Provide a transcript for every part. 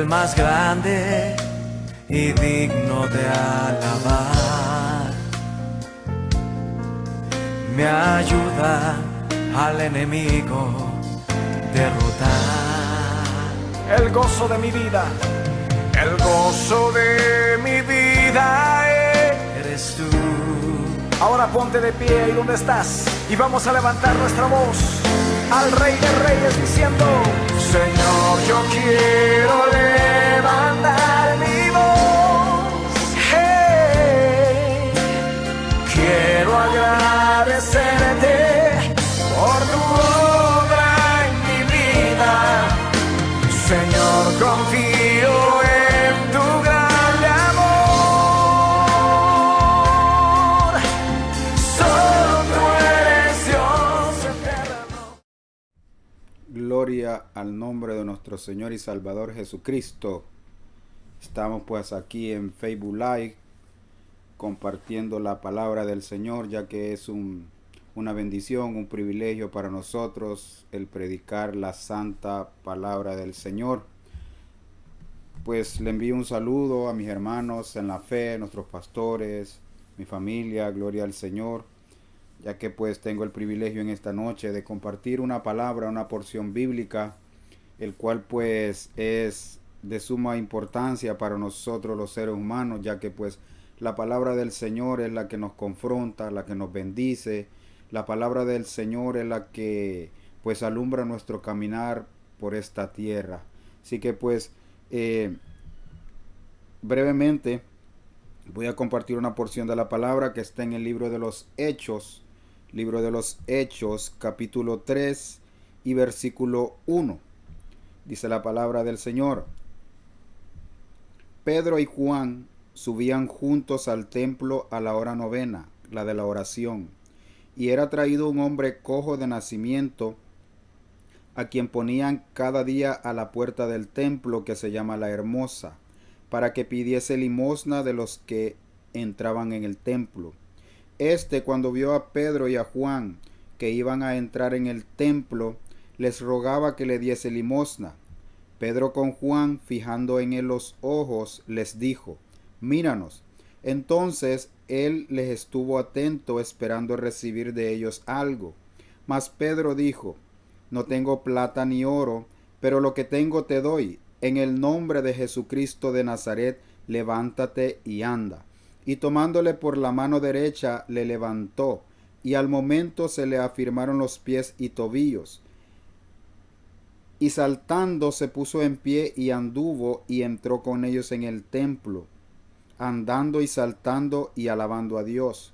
el más grande y digno de alabar. Me ayuda al enemigo derrotar. El gozo de mi vida, el gozo de mi vida eres tú. Ahora ponte de pie ahí donde estás y vamos a levantar nuestra voz al Rey de Reyes diciendo: Señor, yo quiero levantar mi voz, hey, quiero agradecerte por tu obra en mi vida. Señor, confío en tu grande amor. Solo tú eres Dios eterno. Gloria al nombre de nuestro Señor y Salvador Jesucristo. Estamos pues aquí en Facebook Live compartiendo la palabra del Señor, ya que es una bendición, un privilegio para nosotros el predicar la santa palabra del Señor. Pues le envío un saludo a mis hermanos en la fe, nuestros pastores, mi familia, gloria al Señor, ya que pues tengo el privilegio en esta noche de compartir una palabra, una porción bíblica, el cual pues es de suma importancia para nosotros los seres humanos, ya que pues la palabra del Señor es la que nos confronta, la que nos bendice. La palabra del Señor es la que pues alumbra nuestro caminar por esta tierra. Así que pues brevemente voy a compartir una porción de la palabra que está en el libro de los Hechos, capítulo 3 y versículo 1. Dice la palabra del Señor: Pedro y Juan subían juntos al templo a la hora novena, la de la oración, y era traído un hombre cojo de nacimiento, a quien ponían cada día a la puerta del templo, que se llama la Hermosa, para que pidiese limosna de los que entraban en el templo. Cuando vio a Pedro y a Juan que iban a entrar en el templo, les rogaba que le diese limosna. Pedro con Juan, fijando en él los ojos, les dijo: Míranos. Entonces él les estuvo atento, esperando recibir de ellos algo. Mas Pedro dijo: No tengo plata ni oro, pero lo que tengo te doy. En el nombre de Jesucristo de Nazaret, levántate y anda. Y tomándole por la mano derecha, le levantó, y al momento se le afirmaron los pies y tobillos. Y saltando se puso en pie y anduvo y entró con ellos en el templo, andando y saltando y alabando a Dios.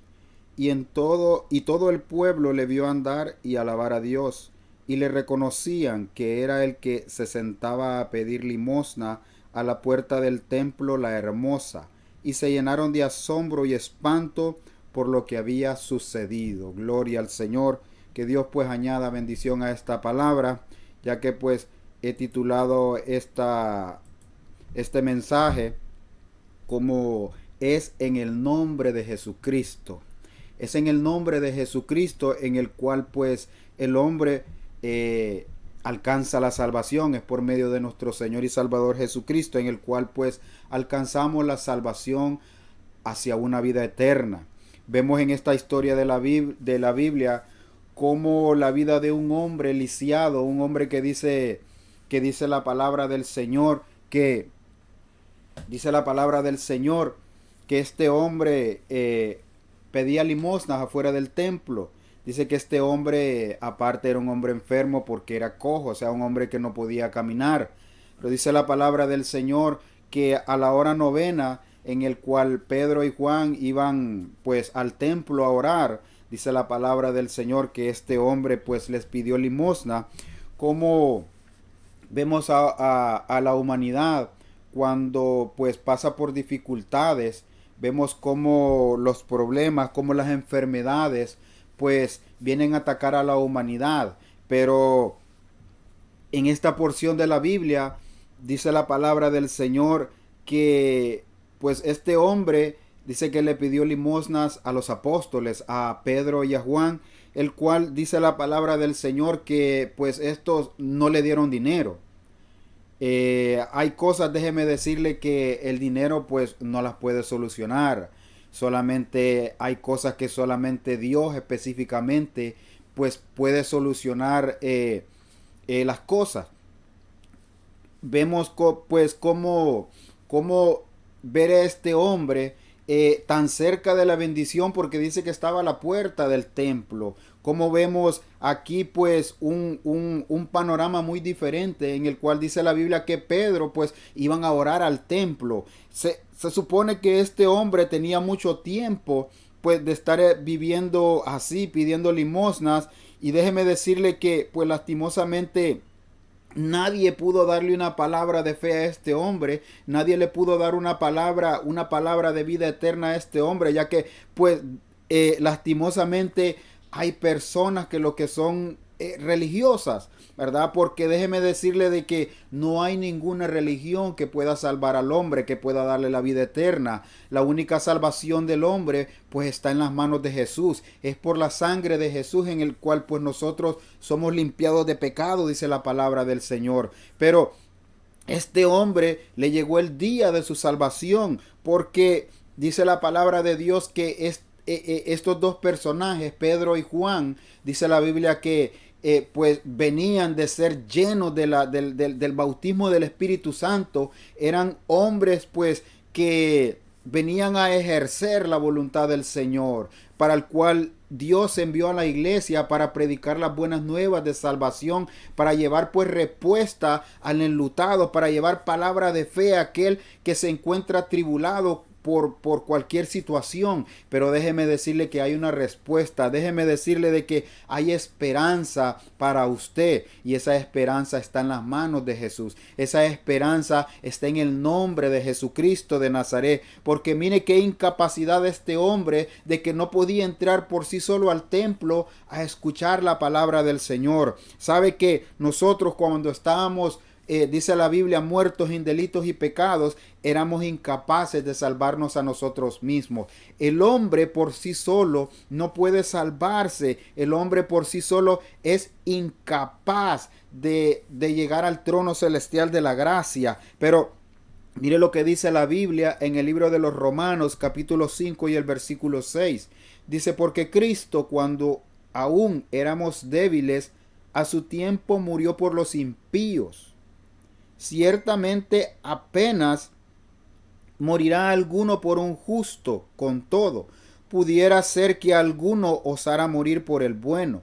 Y todo el pueblo le vio andar y alabar a Dios, y le reconocían que era el que se sentaba a pedir limosna a la puerta del templo, la Hermosa, y se llenaron de asombro y espanto por lo que había sucedido. Gloria al Señor. Que Dios pues añada bendición a esta palabra, ya que pues he titulado este mensaje como es en el nombre de Jesucristo. Es en el nombre de Jesucristo en el cual pues el hombre alcanza la salvación. Es por medio de nuestro Señor y Salvador Jesucristo en el cual pues alcanzamos la salvación hacia una vida eterna. Vemos en esta historia de la Biblia como la vida de un hombre lisiado, un hombre que dice la palabra del Señor, que este hombre pedía limosnas afuera del templo. Dice que este hombre aparte era un hombre enfermo porque era cojo, o sea, un hombre que no podía caminar. Pero dice la palabra del Señor que a la hora novena, en el cual Pedro y Juan iban pues al templo a orar, dice la palabra del Señor que este hombre pues les pidió limosna. Como vemos a la humanidad cuando pues pasa por dificultades, vemos cómo los problemas, cómo las enfermedades pues vienen a atacar a la humanidad. Pero en esta porción de la Biblia dice la palabra del Señor que pues este hombre dice que le pidió limosnas a los apóstoles, a Pedro y a Juan, el cual dice la palabra del Señor que pues estos no le dieron dinero. Hay cosas, déjeme decirle, que el dinero pues no las puede solucionar. Solamente hay cosas que solamente Dios específicamente pues puede solucionar las cosas. Vemos pues cómo ver a este hombre tan cerca de la bendición, porque dice que estaba a la puerta del templo. Como vemos aquí pues un panorama muy diferente, en el cual dice la Biblia que Pedro pues iban a orar al templo. Se supone que este hombre tenía mucho tiempo pues de estar viviendo así, pidiendo limosnas, y déjeme decirle que pues lastimosamente nadie pudo darle una palabra de fe a este hombre. Nadie le pudo dar una palabra de vida eterna a este hombre, ya que pues lastimosamente hay personas que lo que son religiosas, ¿verdad? Porque déjeme decirle de que no hay ninguna religión que pueda salvar al hombre, que pueda darle la vida eterna. La única salvación del hombre pues está en las manos de Jesús. Es por la sangre de Jesús en el cual pues nosotros somos limpiados de pecado, dice la palabra del Señor. Pero este hombre le llegó el día de su salvación, porque dice la palabra de Dios que estos dos personajes, Pedro y Juan, dice la Biblia que pues venían de ser llenos del bautismo del Espíritu Santo. Eran hombres pues que venían a ejercer la voluntad del Señor, para el cual Dios envió a la iglesia para predicar las buenas nuevas de salvación, para llevar pues respuesta al enlutado, para llevar palabra de fe a aquel que se encuentra atribulado por cualquier situación. Pero déjeme decirle que hay una respuesta. Déjeme decirle de que hay esperanza para usted, y esa esperanza está en las manos de Jesús. Esa esperanza está en el nombre de Jesucristo de Nazaret, porque mire qué incapacidad de este hombre, de que no podía entrar por sí solo al templo a escuchar la palabra del Señor. Sabe que nosotros, cuando estábamos dice la Biblia, muertos en delitos y pecados, éramos incapaces de salvarnos a nosotros mismos. El hombre por sí solo no puede salvarse. El hombre por sí solo es incapaz de llegar al trono celestial de la gracia. Pero mire lo que dice la Biblia en el libro de los Romanos, capítulo 5 y el versículo 6. Dice: porque Cristo, cuando aún éramos débiles, a su tiempo murió por los impíos. Ciertamente apenas morirá alguno por un justo, con todo, pudiera ser que alguno osara morir por el bueno.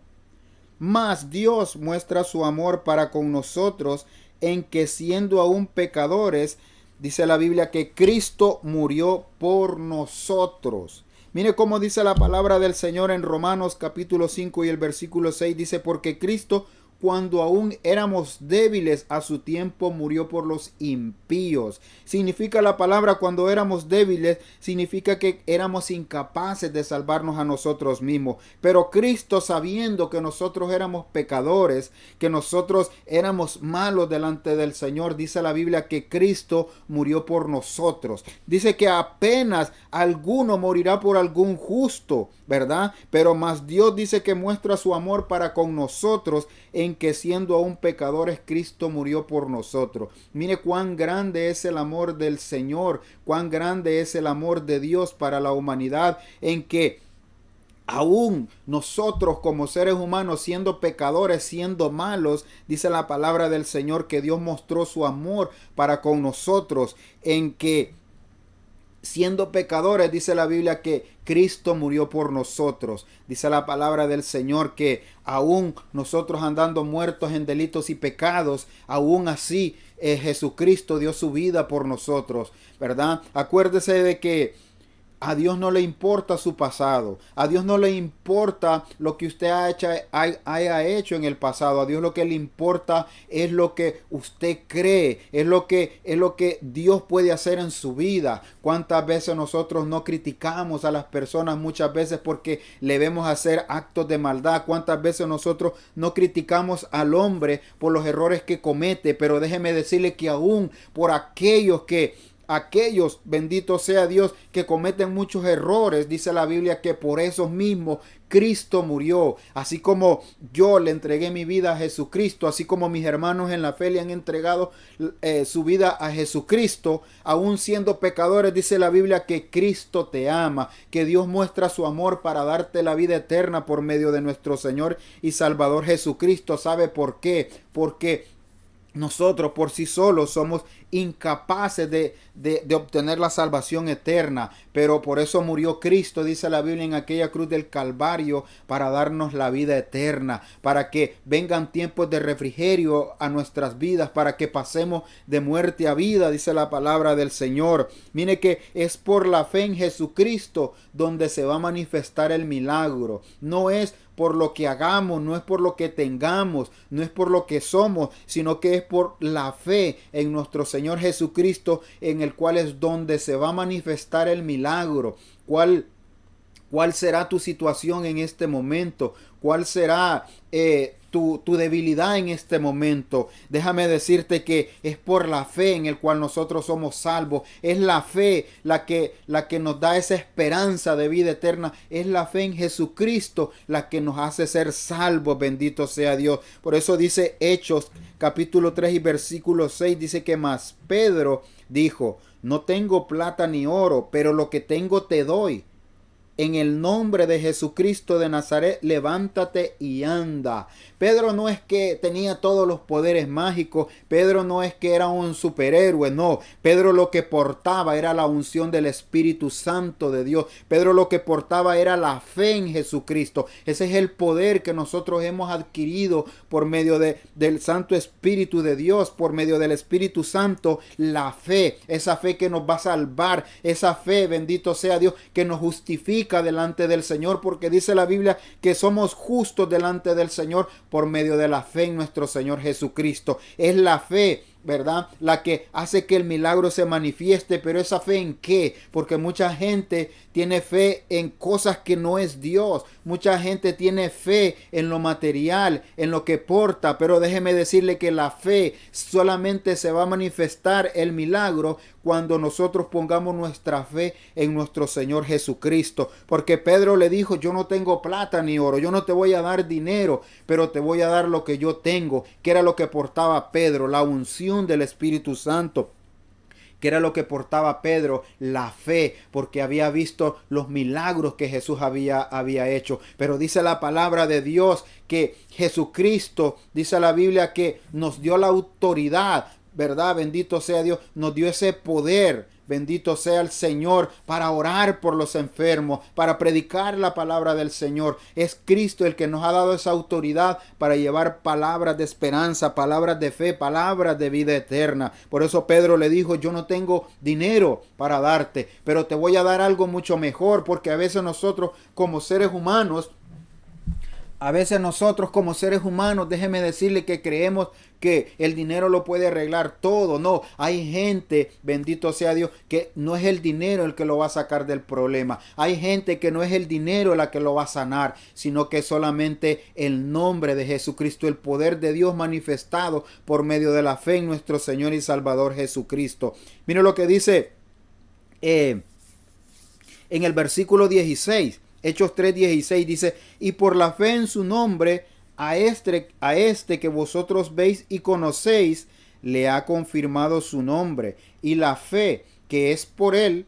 Mas Dios muestra su amor para con nosotros, en que siendo aún pecadores, dice la Biblia que Cristo murió por nosotros. Mire cómo dice la palabra del Señor en Romanos capítulo 5 y el versículo 6. Dice: porque Cristo, cuando aún éramos débiles, a su tiempo murió por los impíos. Significa la palabra cuando éramos débiles, significa que éramos incapaces de salvarnos a nosotros mismos. Pero Cristo, sabiendo que nosotros éramos pecadores, que nosotros éramos malos delante del Señor, dice la Biblia que Cristo murió por nosotros. Dice que apenas alguno morirá por algún justo, ¿verdad? Pero más Dios dice que muestra su amor para con nosotros, en que siendo aún pecadores, Cristo murió por nosotros. Mire cuán grande es el amor del Señor, cuán grande es el amor de Dios para la humanidad, en que aún nosotros como seres humanos, siendo pecadores, siendo malos, dice la palabra del Señor que Dios mostró su amor para con nosotros, en que siendo pecadores, dice la Biblia que Cristo murió por nosotros. Dice la palabra del Señor que aún nosotros andando muertos en delitos y pecados, aún así Jesucristo dio su vida por nosotros, ¿verdad? Acuérdese de que a Dios no le importa su pasado. A Dios no le importa lo que usted haya hecho en el pasado. A Dios lo que le importa es lo que usted cree. Es lo que Dios puede hacer en su vida. ¿Cuántas veces nosotros no criticamos a las personas? Muchas veces porque le vemos hacer actos de maldad. ¿Cuántas veces nosotros no criticamos al hombre por los errores que comete? Pero déjeme decirle que aún por aquellos que aquellos, bendito sea Dios, que cometen muchos errores, dice la Biblia que por esos mismos Cristo murió. Así como yo le entregué mi vida a Jesucristo, así como mis hermanos en la fe le han entregado su vida a Jesucristo, aún siendo pecadores, dice la Biblia que Cristo te ama, que Dios muestra su amor para darte la vida eterna por medio de nuestro Señor y Salvador Jesucristo. ¿Sabe por qué? Porque nosotros por sí solos somos incapaces de obtener la salvación eterna, pero por eso murió Cristo, dice la Biblia, en aquella cruz del Calvario, para darnos la vida eterna, para que vengan tiempos de refrigerio a nuestras vidas, para que pasemos de muerte a vida, dice la palabra del Señor. Mire que es por la fe en Jesucristo donde se va a manifestar el milagro. No es por lo que hagamos, no es por lo que tengamos, no es por lo que somos, sino que es por la fe en nuestro Señor Jesucristo, en el cual es donde se va a manifestar el milagro. ¿Cuál será tu situación en este momento? ¿Cuál será tu debilidad en este momento? Déjame decirte que es por la fe en el cual nosotros somos salvos. Es la fe la que nos da esa esperanza de vida eterna. Es la fe en Jesucristo la que nos hace ser salvos. Bendito sea Dios. Por eso dice Hechos capítulo 3 y versículo 6, dice que más Pedro dijo: no tengo plata ni oro, pero lo que tengo te doy. En el nombre de Jesucristo de Nazaret, levántate y anda. Pedro no es que tenía todos los poderes mágicos. Pedro no es que era un superhéroe. No, Pedro lo que portaba era la unción del Espíritu Santo de Dios. Pedro lo que portaba era la fe en Jesucristo. Ese es el poder que nosotros hemos adquirido por medio del Santo Espíritu de Dios, por medio del Espíritu Santo. La fe, esa fe que nos va a salvar, esa fe, bendito sea Dios, que nos justifica delante del Señor, porque dice la Biblia que somos justos delante del Señor por medio de la fe en nuestro Señor Jesucristo. Es la fe, ¿verdad?, la que hace que el milagro se manifieste. Pero esa fe ¿en qué? Porque mucha gente tiene fe en cosas que no es Dios. Mucha gente tiene fe en lo material, en lo que porta. Pero déjeme decirle que la fe solamente se va a manifestar el milagro cuando nosotros pongamos nuestra fe en nuestro Señor Jesucristo. Porque Pedro le dijo: yo no tengo plata ni oro, yo no te voy a dar dinero, pero te voy a dar lo que yo tengo. Que era lo que portaba Pedro, la unción del Espíritu Santo. Que era lo que portaba Pedro, la fe, porque había visto los milagros que Jesús había hecho. Pero dice la palabra de Dios que Jesucristo, dice la Biblia, que nos dio la autoridad, ¿verdad? Bendito sea Dios, nos dio ese poder. Bendito sea el Señor, para orar por los enfermos, para predicar la palabra del Señor. Es Cristo el que nos ha dado esa autoridad para llevar palabras de esperanza, palabras de fe, palabras de vida eterna. Por eso Pedro le dijo: yo no tengo dinero para darte, pero te voy a dar algo mucho mejor. Porque a veces nosotros como seres humanos, déjeme decirle que creemos que el dinero lo puede arreglar todo. No, hay gente, bendito sea Dios, que no es el dinero el que lo va a sacar del problema. Hay gente que no es el dinero la que lo va a sanar, sino que solamente el nombre de Jesucristo, el poder de Dios manifestado por medio de la fe en nuestro Señor y Salvador Jesucristo. Mire lo que dice en el versículo 16. Hechos 3:16 dice: y por la fe en su nombre, a este que vosotros veis y conocéis, le ha confirmado su nombre. Y la fe que es por él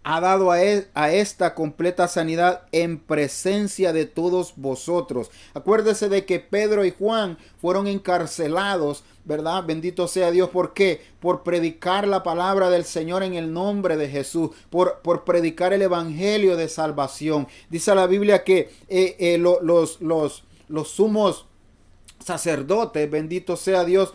ha dado a esta completa sanidad en presencia de todos vosotros. Acuérdese de que Pedro y Juan fueron encarcelados, ¿verdad? Bendito sea Dios. ¿Por qué? Por predicar la palabra del Señor en el nombre de Jesús, por predicar el evangelio de salvación. Dice la Biblia que los sumos sacerdotes, bendito sea Dios,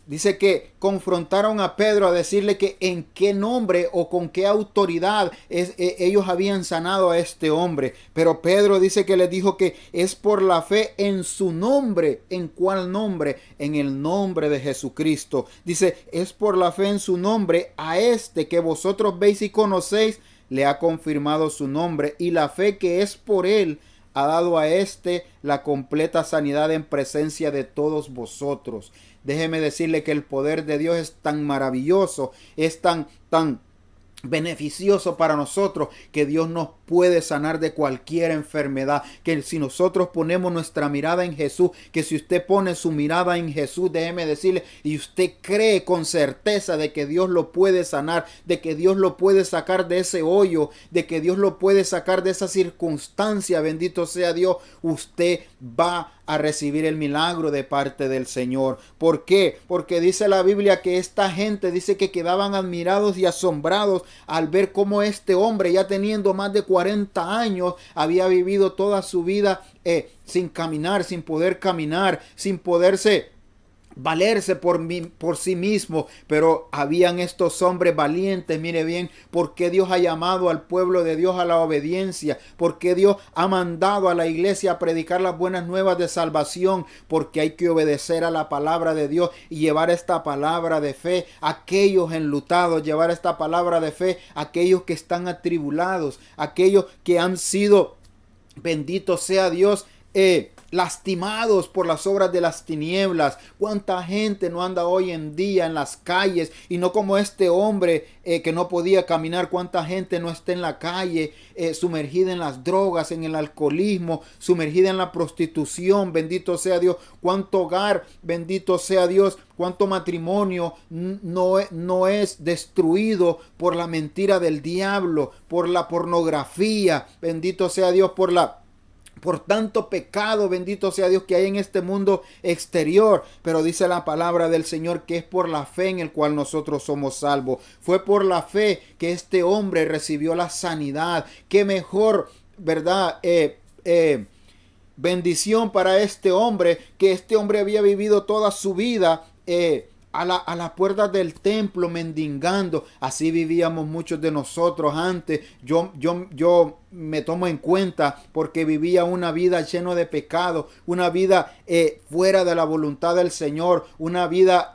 dice que confrontaron a Pedro a decirle que en qué nombre o con qué autoridad ellos habían sanado a este hombre. Pero Pedro dice que les dijo que es por la fe en su nombre. ¿En cuál nombre? En el nombre de Jesucristo. Dice: es por la fe en su nombre, a este que vosotros veis y conocéis, le ha confirmado su nombre. Y la fe que es por él ha dado a éste la completa sanidad en presencia de todos vosotros. Déjeme decirle que el poder de Dios es tan maravilloso, es tan beneficioso para nosotros, que Dios nos puede sanar de cualquier enfermedad, que si nosotros ponemos nuestra mirada en Jesús, que si usted pone su mirada en Jesús, déjeme decirle, y usted cree con certeza de que Dios lo puede sanar, de que Dios lo puede sacar de ese hoyo, de que Dios lo puede sacar de esa circunstancia, bendito sea Dios, usted va a recibir el milagro de parte del Señor. ¿Por qué? Porque dice la Biblia que esta gente dice que quedaban admirados y asombrados al ver cómo este hombre, ya teniendo más de 40 años, había vivido toda su vida sin caminar, sin poder caminar, sin poderse valerse por sí mismo, pero habían estos hombres valientes. Mire bien, porque Dios ha llamado al pueblo de Dios a la obediencia, porque Dios ha mandado a la iglesia a predicar las buenas nuevas de salvación, porque hay que obedecer a la palabra de Dios y llevar esta palabra de fe a aquellos enlutados, llevar esta palabra de fe a aquellos que están atribulados, aquellos que han sido, bendito sea Dios, lastimados por las obras de las tinieblas. Cuánta gente no anda hoy en día en las calles, y no como este hombre que no podía caminar. Cuánta gente no está en la calle sumergida en las drogas, en el alcoholismo, sumergida en la prostitución, bendito sea Dios. Cuánto hogar, bendito sea Dios, cuánto matrimonio no es destruido por la mentira del diablo, por la pornografía, bendito sea Dios, por tanto pecado, bendito sea Dios, que hay en este mundo exterior. Pero dice la palabra del Señor que es por la fe en el cual nosotros somos salvos. Fue por la fe que este hombre recibió la sanidad. Qué mejor, ¿verdad? Bendición para este hombre, que este hombre había vivido toda su vida a la puerta del templo mendigando. Así vivíamos muchos de nosotros antes. Yo me tomo en cuenta, porque vivía una vida llena de pecado, una vida fuera de la voluntad del Señor, una vida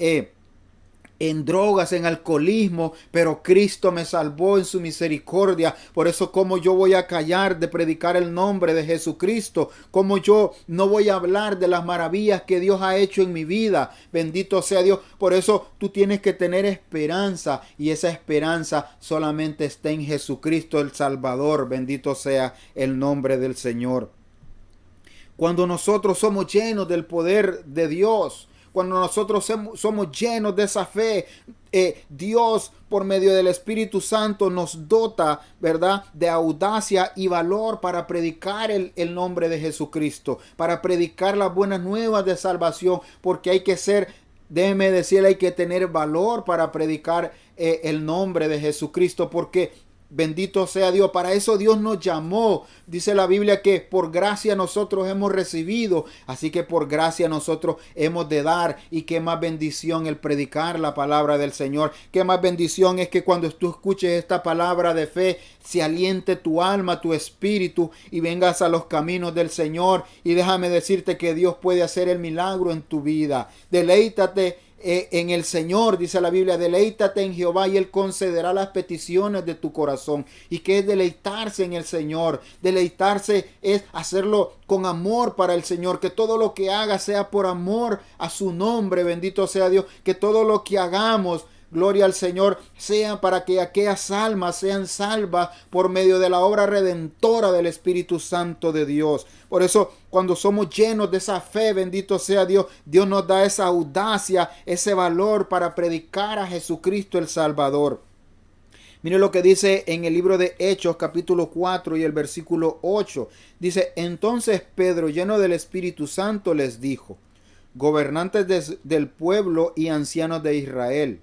en drogas, en alcoholismo, pero Cristo me salvó en su misericordia. Por eso, ¿cómo yo voy a callar de predicar el nombre de Jesucristo? ¿Cómo yo no voy a hablar de las maravillas que Dios ha hecho en mi vida? Bendito sea Dios. Por eso tú tienes que tener esperanza, y esa esperanza solamente está en Jesucristo el Salvador. Bendito sea el nombre del Señor. Cuando nosotros somos llenos del poder de Dios, cuando nosotros somos llenos de esa fe, Dios, por medio del Espíritu Santo, nos dota, ¿verdad?, de audacia y valor para predicar el nombre de Jesucristo, para predicar las buenas nuevas de salvación, porque hay que ser, déjeme decirle, hay que tener valor para predicar el nombre de Jesucristo, porque bendito sea Dios, para eso Dios nos llamó. Dice la Biblia que por gracia nosotros hemos recibido, así que por gracia nosotros hemos de dar. Y qué más bendición el predicar la palabra del Señor. Qué más bendición es que cuando tú escuches esta palabra de fe, se aliente tu alma, tu espíritu, y vengas a los caminos del Señor. Y déjame decirte que Dios puede hacer el milagro en tu vida. Deleítate en el Señor, dice la Biblia, deleítate en Jehová y Él concederá las peticiones de tu corazón. ¿Y qué es deleitarse en el Señor? Deleitarse es hacerlo con amor para el Señor, que todo lo que haga sea por amor a su nombre, bendito sea Dios, que todo lo que hagamos, gloria al Señor, sea para que aquellas almas sean salvas por medio de la obra redentora del Espíritu Santo de Dios. Por eso, cuando somos llenos de esa fe, bendito sea Dios, Dios nos da esa audacia, ese valor para predicar a Jesucristo el Salvador. Mire lo que dice en el libro de Hechos, capítulo 4 y el versículo 8. Dice: entonces Pedro, lleno del Espíritu Santo, les dijo: gobernantes del pueblo y ancianos de Israel,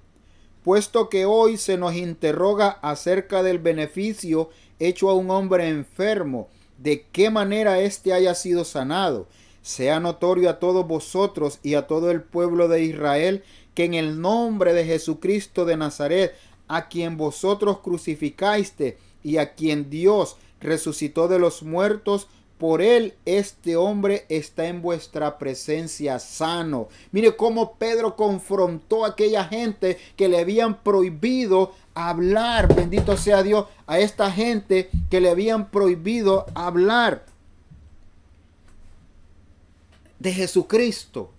puesto que hoy se nos interroga acerca del beneficio hecho a un hombre enfermo, de qué manera éste haya sido sanado, sea notorio a todos vosotros y a todo el pueblo de Israel que en el nombre de Jesucristo de Nazaret, a quien vosotros crucificaste y a quien Dios resucitó de los muertos, por él este hombre está en vuestra presencia sano. Mire cómo Pedro confrontó a aquella gente que le habían prohibido hablar, bendito sea Dios, a esta gente que le habían prohibido hablar. de Jesucristo.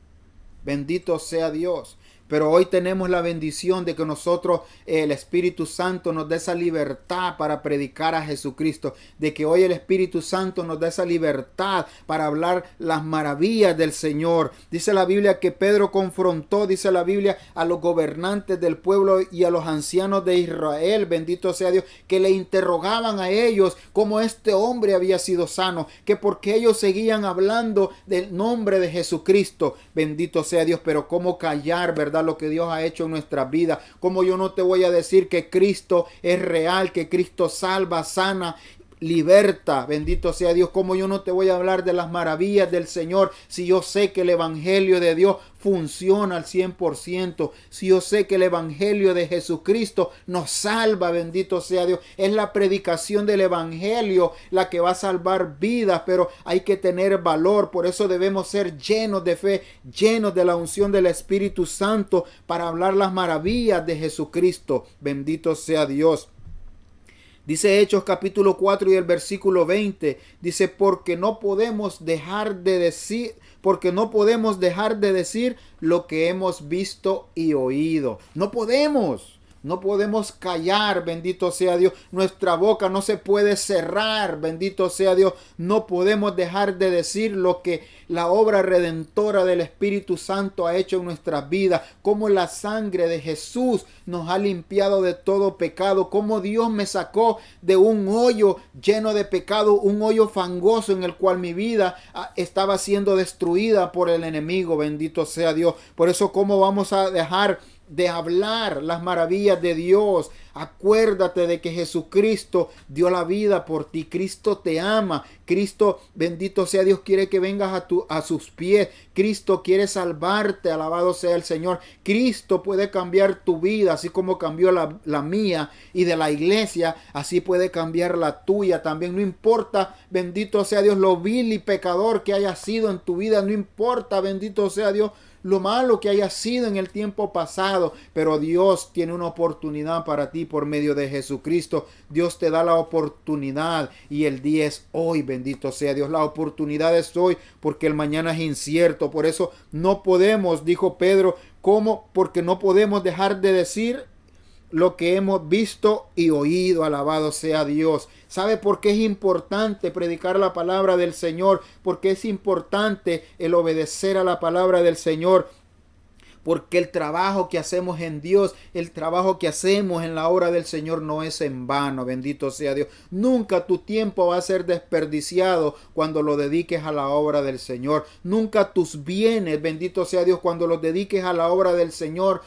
Bendito sea Dios. Pero hoy tenemos la bendición de que nosotros, el Espíritu Santo nos dé esa libertad para predicar a Jesucristo. De que hoy el Espíritu Santo nos dé esa libertad para hablar las maravillas del Señor. Dice la Biblia que Pedro confrontó, dice la Biblia, a los gobernantes del pueblo y a los ancianos de Israel. Bendito sea Dios, que le interrogaban a ellos cómo este hombre había sido sano. Que porque ellos seguían hablando del nombre de Jesucristo. Bendito sea Dios, pero cómo callar, ¿verdad? Lo que Dios ha hecho en nuestras vidas. Como yo no te voy a decir que Cristo es real, que Cristo salva, sana, liberta, bendito sea Dios. Como yo no te voy a hablar de las maravillas del Señor si yo sé que el evangelio de Dios funciona al 100%, si yo sé que el evangelio de Jesucristo nos salva, bendito sea Dios. Es la predicación del evangelio la que va a salvar vidas, pero hay que tener valor. Por eso debemos ser llenos de fe, llenos de la unción del Espíritu Santo para hablar las maravillas de Jesucristo. Bendito sea Dios. Dice Hechos capítulo 4 y el versículo 20, dice, porque no podemos dejar de decir lo que hemos visto y oído. No podemos callar, bendito sea Dios. Nuestra boca no se puede cerrar, bendito sea Dios. No podemos dejar de decir lo que la obra redentora del Espíritu Santo ha hecho en nuestras vidas. Cómo la sangre de Jesús nos ha limpiado de todo pecado. Cómo Dios me sacó de un hoyo lleno de pecado, un hoyo fangoso en el cual mi vida estaba siendo destruida por el enemigo. Bendito sea Dios. Por eso, ¿cómo vamos a dejar de hablar las maravillas de Dios? Acuérdate de que Jesucristo dio la vida por ti. Cristo te ama. Cristo, bendito sea Dios, quiere que vengas a sus pies. Cristo quiere salvarte. Alabado sea el Señor. Cristo puede cambiar tu vida, así como cambió la mía y de la iglesia, así puede cambiar la tuya también. No importa, bendito sea Dios, lo vil y pecador que haya sido en tu vida. No importa, bendito sea Dios, lo malo que haya sido en el tiempo pasado, pero Dios tiene una oportunidad para ti por medio de Jesucristo. Dios te da la oportunidad y el día es hoy, bendito sea Dios. La oportunidad es hoy porque el mañana es incierto. Por eso no podemos, dijo Pedro, ¿cómo? Porque no podemos dejar de decir lo que hemos visto y oído. Alabado sea Dios. ¿Sabe por qué es importante predicar la palabra del Señor? Porque es importante el obedecer a la palabra del Señor. Porque el trabajo que hacemos en Dios, el trabajo que hacemos en la obra del Señor no es en vano, bendito sea Dios. Nunca tu tiempo va a ser desperdiciado cuando lo dediques a la obra del Señor. Nunca tus bienes, bendito sea Dios, cuando los dediques a la obra del Señor,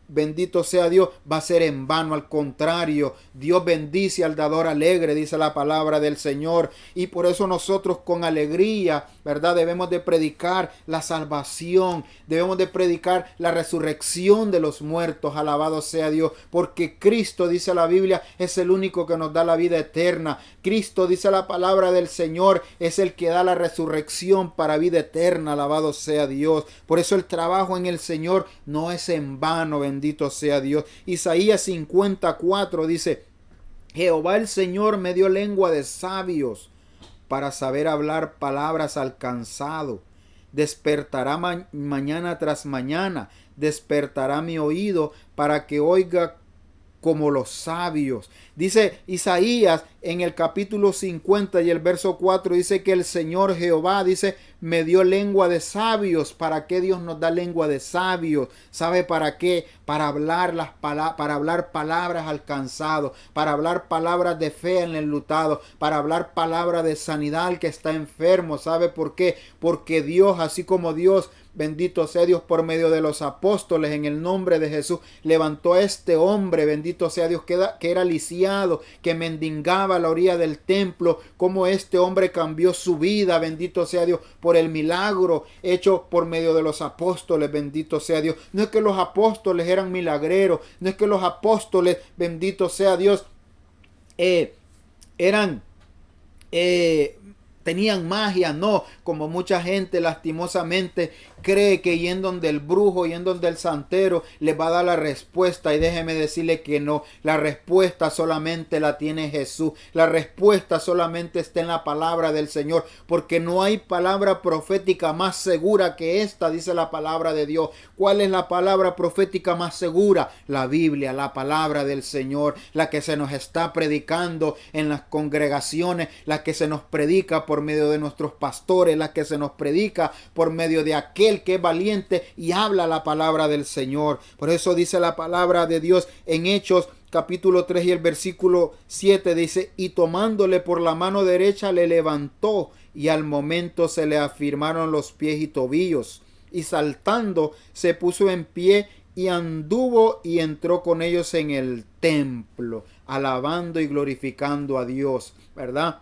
bendito sea Dios, va a ser en vano. Al contrario, Dios bendice al dador alegre, dice la palabra del Señor. Y por eso nosotros con alegría, ¿verdad? Debemos de predicar la salvación. Debemos de predicar la resurrección de los muertos. Alabado sea Dios. Porque Cristo, dice la Biblia, es el único que nos da la vida eterna. Cristo, dice la palabra del Señor, es el que da la resurrección para vida eterna. Alabado sea Dios. Por eso el trabajo en el Señor no es en vano. Bendito sea Dios. Isaías 54 dice, Jehová el Señor me dio lengua de sabios para saber hablar palabras al cansado. Despertará mañana tras mañana. Despertará mi oído para que oiga como los sabios. Dice Isaías en el capítulo 50 y el verso 4, dice que el Señor Jehová, dice, me dio lengua de sabios. ¿Para qué Dios nos da lengua de sabios? ¿Sabe para qué? Para hablar para hablar palabras al cansado, para hablar palabras de fe en el enlutado, para hablar palabras de sanidad al que está enfermo. ¿Sabe por qué? Porque Dios, así como Dios, bendito sea Dios, por medio de los apóstoles, en el nombre de Jesús, levantó a este hombre, bendito sea Dios, que era lisiado, que mendigaba a la orilla del templo, como este hombre cambió su vida, bendito sea Dios, por el milagro hecho por medio de los apóstoles, bendito sea Dios. No es que los apóstoles eran milagreros, no es que los apóstoles, bendito sea Dios, eran tenían magia, no, como mucha gente lastimosamente cree que yendo donde el brujo, yendo donde el santero les va a dar la respuesta, y déjeme decirle que no, la respuesta solamente la tiene Jesús, la respuesta solamente está en la palabra del Señor, porque no hay palabra profética más segura que esta, dice la palabra de Dios. ¿Cuál es la palabra profética más segura? La Biblia, la palabra del Señor, la que se nos está predicando en las congregaciones, la que se nos predica por medio de nuestros pastores, la que se nos predica por medio de aquel que es valiente y habla la palabra del Señor. Por eso dice la palabra de Dios en Hechos capítulo 3 y el versículo 7, dice: y tomándole por la mano derecha le levantó, y al momento se le afirmaron los pies y tobillos, y saltando se puso en pie y anduvo y entró con ellos en el templo, alabando y glorificando a Dios, ¿verdad?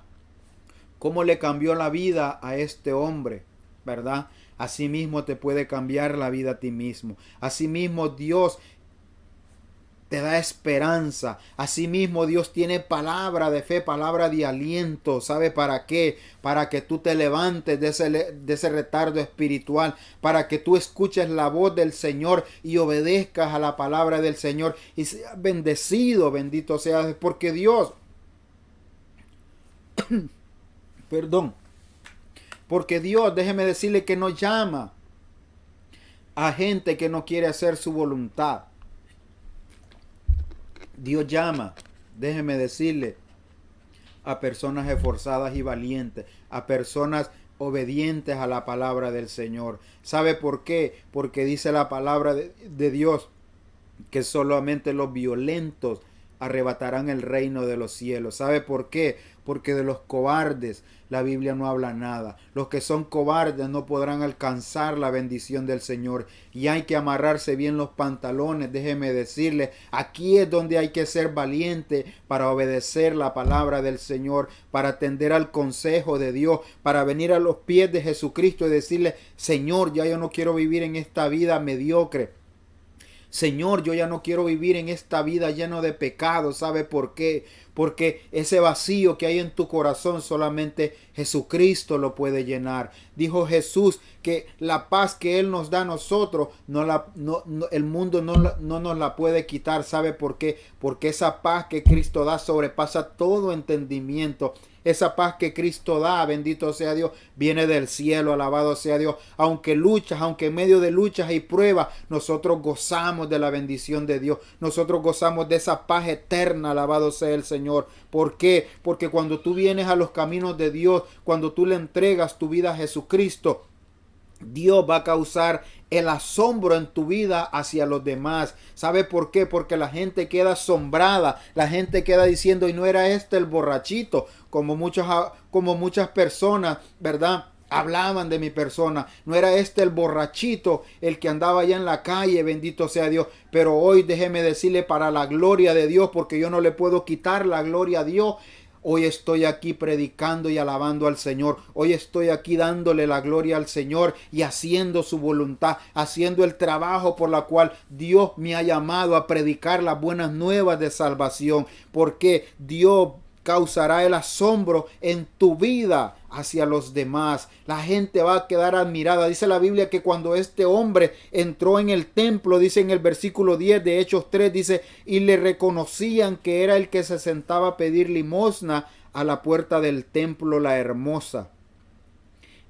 ¿Cómo le cambió la vida a este hombre? ¿Verdad? Asimismo te puede cambiar la vida a ti mismo. Asimismo Dios te da esperanza. Asimismo Dios tiene palabra de fe, palabra de aliento. ¿Sabe para qué? Para que tú te levantes de ese retardo espiritual. Para que tú escuches la voz del Señor y obedezcas a la palabra del Señor. Y seas bendecido, bendito seas. Porque Dios... Perdón. Porque Dios, déjeme decirle que no llama a gente que no quiere hacer su voluntad. Dios llama, déjeme decirle, a personas esforzadas y valientes, a personas obedientes a la palabra del Señor. ¿Sabe por qué? Porque dice la palabra de Dios que solamente los violentos arrebatarán el reino de los cielos. ¿Sabe por qué? Porque de los cobardes la Biblia no habla nada. Los que son cobardes no podrán alcanzar la bendición del Señor. Y hay que amarrarse bien los pantalones. Déjeme decirle, aquí es donde hay que ser valiente para obedecer la palabra del Señor, para atender al consejo de Dios, para venir a los pies de Jesucristo y decirle: Señor, ya yo no quiero vivir en esta vida mediocre. Señor, yo ya no quiero vivir en esta vida lleno de pecado. ¿Sabe por qué? Porque ese vacío que hay en tu corazón solamente Jesucristo lo puede llenar. Dijo Jesús que la paz que Él nos da a nosotros, el mundo no nos la puede quitar. ¿Sabe por qué? Porque esa paz que Cristo da sobrepasa todo entendimiento. Esa paz que Cristo da, bendito sea Dios, viene del cielo, alabado sea Dios. Aunque en medio de luchas y pruebas, nosotros gozamos de la bendición de Dios. Nosotros gozamos de esa paz eterna, alabado sea el Señor. ¿Por qué? Porque cuando tú vienes a los caminos de Dios, cuando tú le entregas tu vida a Jesucristo, Dios va a causar el asombro en tu vida hacia los demás. ¿Sabe por qué? Porque la gente queda asombrada. La gente queda diciendo: y no era este el borrachito, como muchas personas, ¿verdad?, hablaban de mi persona. No era este el borrachito, el que andaba allá en la calle, bendito sea Dios. Pero hoy déjeme decirle, para la gloria de Dios, porque yo no le puedo quitar la gloria a Dios, hoy estoy aquí predicando y alabando al Señor. Hoy estoy aquí dándole la gloria al Señor y haciendo su voluntad, haciendo el trabajo por la cual Dios me ha llamado a predicar las buenas nuevas de salvación. Porque Dios causará el asombro en tu vida hacia los demás. La gente va a quedar admirada. Dice la Biblia que cuando este hombre entró en el templo, dice en el versículo 10 de Hechos 3, dice: y le reconocían que era el que se sentaba a pedir limosna a la puerta del templo La Hermosa.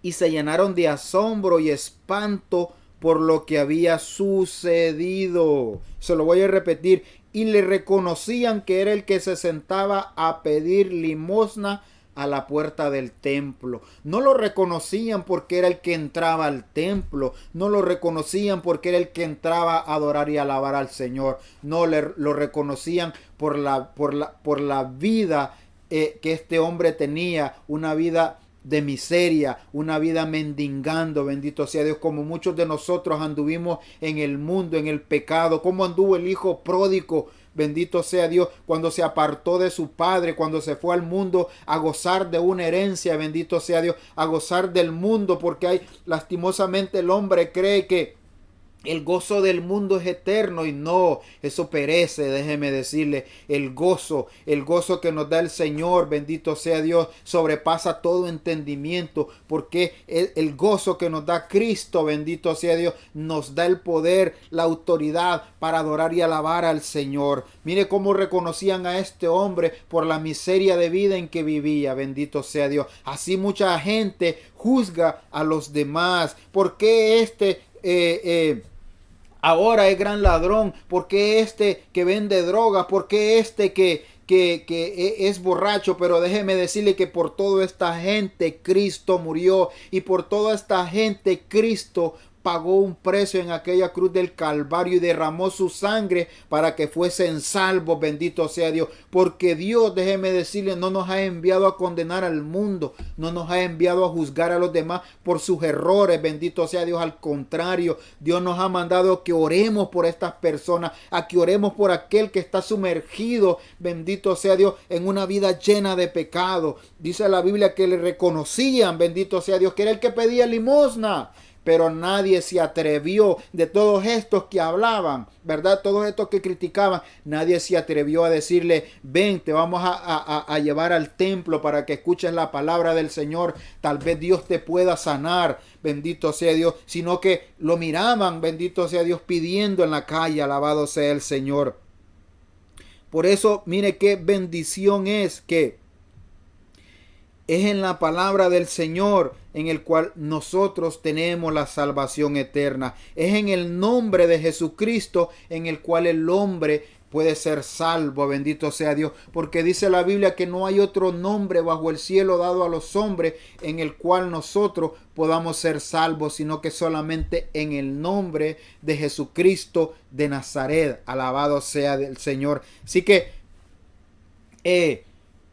Y se llenaron de asombro y espanto por lo que había sucedido. Se lo voy a repetir: y le reconocían que era el que se sentaba a pedir limosna a la puerta del templo. No lo reconocían porque era el que entraba al templo. No lo reconocían porque era el que entraba a adorar y alabar al Señor. No, lo reconocían por la vida que este hombre tenía, una vida de miseria, una vida mendigando, bendito sea Dios, como muchos de nosotros anduvimos en el mundo, en el pecado. Como anduvo el hijo pródigo, bendito sea Dios, cuando se apartó de su padre, cuando se fue al mundo a gozar de una herencia, bendito sea Dios, a gozar del mundo, porque lastimosamente el hombre cree que El gozo del mundo es eterno y no, eso perece, déjeme decirle. El gozo que nos da el Señor, bendito sea Dios, sobrepasa todo entendimiento, porque el gozo que nos da Cristo, bendito sea Dios, nos da el poder, la autoridad para adorar y alabar al Señor. Mire cómo reconocían a este hombre por la miseria de vida en que vivía, bendito sea Dios. Así mucha gente juzga a los demás. ¿Por qué ahora es gran ladrón? ¿Por qué este que vende drogas? ¿Por qué este que es borracho? Pero déjeme decirle que por toda esta gente Cristo murió, y por toda esta gente Cristo pagó un precio en aquella cruz del Calvario y derramó su sangre para que fuesen salvos, bendito sea Dios. Porque Dios, déjeme decirle, no nos ha enviado a condenar al mundo, no nos ha enviado a juzgar a los demás por sus errores, bendito sea Dios. Al contrario, Dios nos ha mandado que oremos por estas personas, a que oremos por aquel que está sumergido, bendito sea Dios, en una vida llena de pecado. Dice la Biblia que le reconocían, bendito sea Dios, que era el que pedía limosna. Pero nadie se atrevió, de todos estos que hablaban, ¿verdad? Todos estos que criticaban, nadie se atrevió a decirle: ven, te vamos a llevar al templo para que escuches la palabra del Señor. Tal vez Dios te pueda sanar, bendito sea Dios. Sino que lo miraban, bendito sea Dios, pidiendo en la calle, alabado sea el Señor. Por eso, mire qué bendición es que es en la palabra del Señor en el cual nosotros tenemos la salvación eterna. Es en el nombre de Jesucristo en el cual el hombre puede ser salvo, bendito sea Dios. Porque dice la Biblia que no hay otro nombre bajo el cielo dado a los hombres en el cual nosotros podamos ser salvos, sino que solamente en el nombre de Jesucristo de Nazaret. Alabado sea el Señor. Así que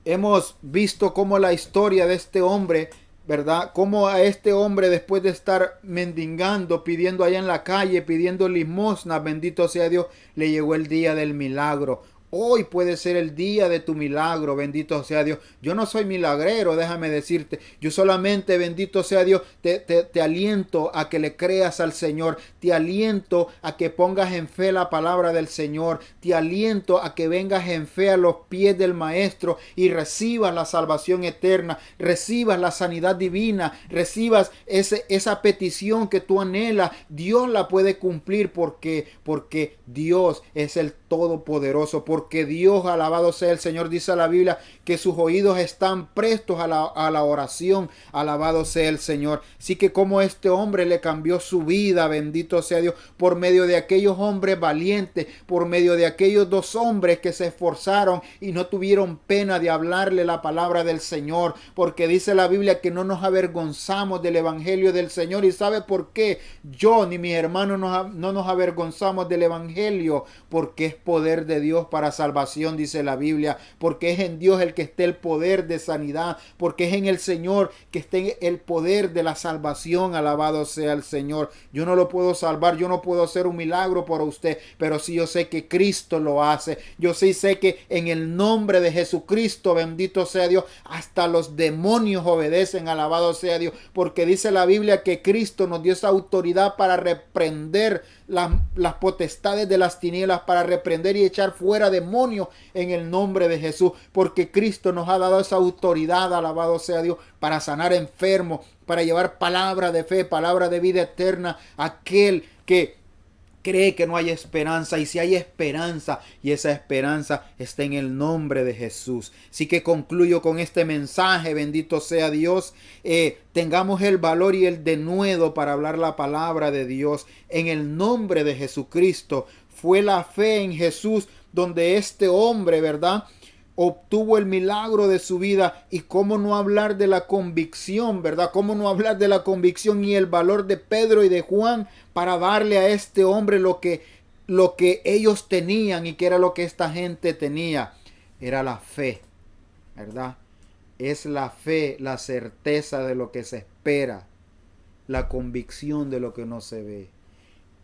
hemos visto cómo la historia de este hombre, ¿verdad? Cómo a este hombre, después de estar mendigando, pidiendo allá en la calle, pidiendo limosna, bendito sea Dios, le llegó el día del milagro. Hoy puede ser el día de tu milagro, bendito sea Dios. Yo no soy milagrero, déjame decirte. Yo solamente, bendito sea Dios, te aliento a que le creas al Señor. Te aliento a que pongas en fe la palabra del Señor. Te aliento a que vengas en fe a los pies del Maestro y recibas la salvación eterna, recibas la sanidad divina, recibas esa petición que tú anhelas. Dios la puede cumplir porque Dios es el Todopoderoso. Porque Dios, alabado sea el Señor, dice la Biblia que sus oídos están prestos a la oración. Alabado sea el Señor. Así que como este hombre le cambió su vida, bendito sea Dios, por medio de aquellos hombres valientes, por medio de aquellos dos hombres que se esforzaron y no tuvieron pena de hablarle la palabra del Señor. Porque dice la Biblia que no nos avergonzamos del evangelio del Señor. ¿Y sabe por qué? Yo ni mis hermanos no nos avergonzamos del evangelio, porque es poder de Dios para salvación, dice la Biblia. Porque es en Dios el que esté el poder de sanidad, porque es en el Señor que esté el poder de la salvación. Alabado sea el Señor. Yo no lo puedo salvar, yo no puedo hacer un milagro por usted, pero sí yo sé que Cristo lo hace. Yo sí sé que en el nombre de Jesucristo, bendito sea Dios, hasta los demonios obedecen. Alabado sea Dios, porque dice la Biblia que Cristo nos dio esa autoridad para reprender las potestades de las tinieblas, para reprender y echar fuera demonios en el nombre de Jesús, porque Cristo nos ha dado esa autoridad, alabado sea Dios, para sanar enfermos, para llevar palabra de fe, palabra de vida eterna a aquel que cree que no hay esperanza. Y si hay esperanza, y esa esperanza está en el nombre de Jesús. Así que concluyo con este mensaje, bendito sea Dios. Tengamos el valor y el denuedo para hablar la palabra de Dios en el nombre de Jesucristo. Fue la fe en Jesús donde este hombre, ¿verdad?, obtuvo el milagro de su vida. Y cómo no hablar de la convicción, ¿verdad? Cómo no hablar de la convicción y el valor de Pedro y de Juan para darle a este hombre lo que ellos tenían. ¿Y que era lo que esta gente tenía? Era la fe, ¿verdad? Es la fe, la certeza de lo que se espera, la convicción de lo que no se ve.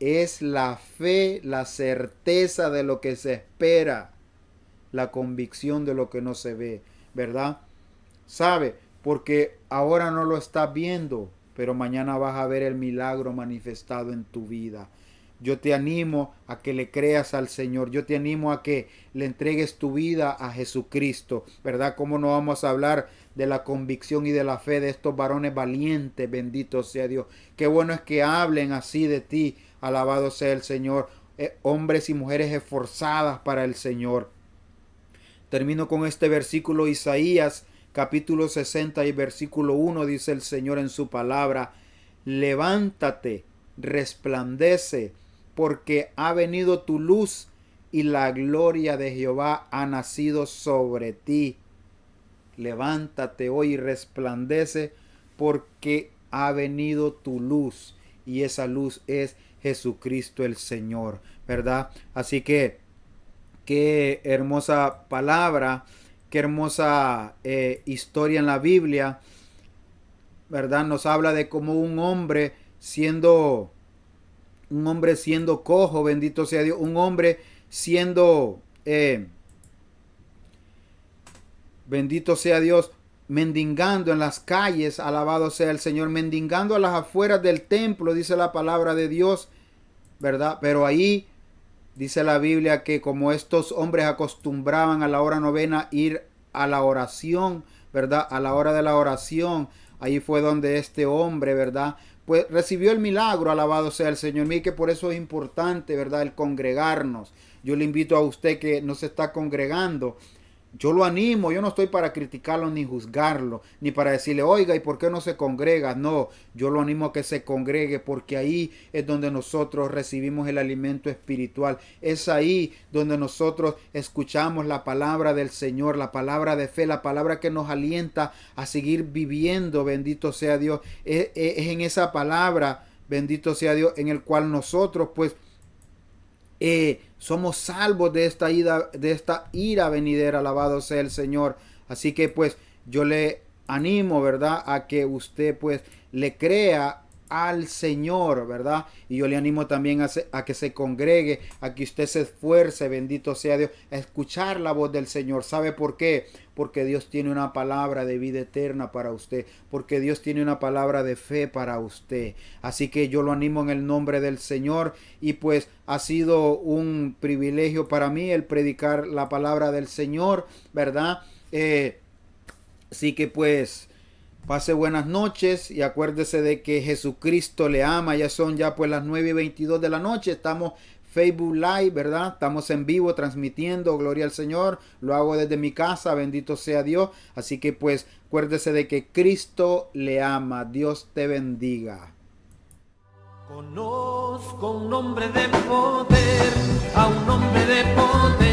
Es la fe, la certeza de lo que se espera, la convicción de lo que no se ve, ¿verdad? ¿Sabe? Porque ahora no lo estás viendo, pero mañana vas a ver el milagro manifestado en tu vida. yo te animo a que le creas al Señor. Yo te animo a que le entregues tu vida a Jesucristo, ¿verdad? ¿Cómo no vamos a hablar de la convicción y de la fe de estos varones valientes? Bendito sea Dios. Qué bueno es que hablen así de ti. Alabado sea el Señor. Hombres y mujeres esforzadas para el Señor. Termino con este versículo, Isaías capítulo 60 y versículo 1, dice el Señor en su palabra: levántate, resplandece, porque ha venido tu luz y la gloria de Jehová ha nacido sobre ti. Levántate hoy y resplandece, porque ha venido tu luz, y esa luz es Jesucristo el Señor, ¿verdad? Así que qué hermosa palabra, qué hermosa historia en la Biblia, ¿verdad? Nos habla de cómo un hombre siendo cojo, bendito sea Dios, un hombre siendo, bendito sea Dios, mendigando en las calles, alabado sea el Señor, mendigando a las afueras del templo, dice la palabra de Dios, ¿verdad? Pero ahí dice la Biblia que como estos hombres acostumbraban a la hora novena ir a la oración, ¿verdad? A la hora de la oración, ahí fue donde este hombre, ¿verdad? Pues recibió el milagro, alabado sea el Señor. Mire que por eso es importante, ¿verdad? El congregarnos. Yo le invito a usted que no se está congregando. Yo lo animo, yo no estoy para criticarlo ni juzgarlo, ni para decirle, oiga, ¿y por qué no se congrega? No, yo lo animo a que se congregue, porque ahí es donde nosotros recibimos el alimento espiritual. Es ahí donde nosotros escuchamos la palabra del Señor, la palabra de fe, la palabra que nos alienta a seguir viviendo, bendito sea Dios. Es en esa palabra, bendito sea Dios, en el cual nosotros pues somos salvos de esta ira venidera, alabado sea el Señor. Así que pues yo le animo, ¿verdad?, a que usted pues le crea al Señor, ¿verdad? Y yo le animo también a que se congregue, a que usted se esfuerce, bendito sea Dios, a escuchar la voz del Señor. ¿Sabe por qué? Porque Dios tiene una palabra de vida eterna para usted, porque Dios tiene una palabra de fe para usted. Así que yo lo animo en el nombre del Señor, y pues ha sido un privilegio para mí el predicar la palabra del Señor, ¿verdad? Así que pues pase buenas noches y acuérdese de que Jesucristo le ama. Ya son pues las 9:22 de la noche. Estamos Facebook Live, ¿verdad? Estamos en vivo transmitiendo, gloria al Señor. Lo hago desde mi casa, bendito sea Dios. Así que pues acuérdese de que Cristo le ama. Dios te bendiga. Conozco un hombre de poder, a un hombre de poder.